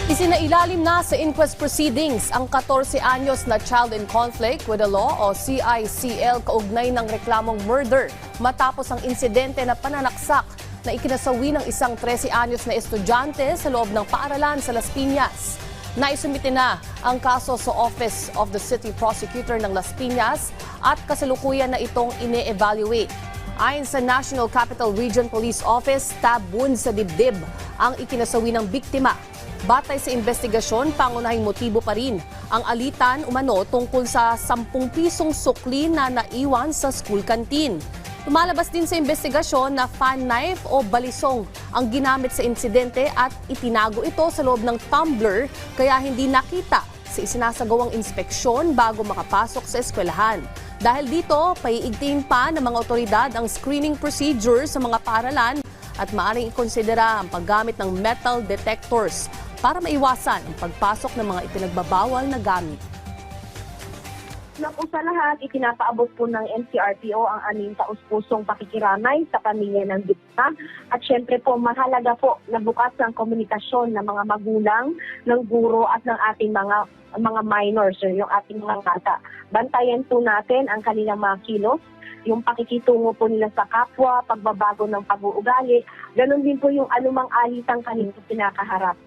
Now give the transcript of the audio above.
Isinailalim na sa inquest proceedings ang 14 anyos na child in conflict with the law o CICL kaugnay ng reklamong murder matapos ang insidente na pananaksak na ikinasawi ng isang 13 anyos na estudyante sa loob ng paaralan sa Las Piñas. Naisumite na ang kaso sa Office of the City Prosecutor ng Las Piñas at kasalukuyan na itong ine-evaluate. Ayon sa National Capital Region Police Office, stab wound sa dibdib ang ikinasawi ng biktima. Batay sa investigasyon, pangunahing motibo pa rin ang alitan umano tungkol sa 10 pisong sukli na naiwan sa school canteen. Lumalabas din sa investigasyon na fan knife o balisong ang ginamit sa insidente at itinago ito sa loob ng tumbler kaya hindi nakita sa isinasagawang inspeksyon bago makapasok sa eskwelahan. Dahil dito, paiigtingin pa ng mga otoridad ang screening procedure sa mga paaralan at maaaring ikonsidera ang paggamit ng metal detectors para maiwasan ang pagpasok ng mga ipinagbabawal na gamit. Na po sa lahat, ipinapaabot po ng NCRPO ang aming taus-pusong pakikiramay sa pamilya ng biktima. At syempre po, mahalaga po na bukas ang komunikasyon ng mga magulang, ng guro at ng ating mga minors, yung ating mga bata. Bantayan po natin ang kanilang mga kilos, yung pakikitungo po nila sa kapwa, pagbabago ng pag-uugali, ganun din po yung anumang alitang kanilang pinakaharap.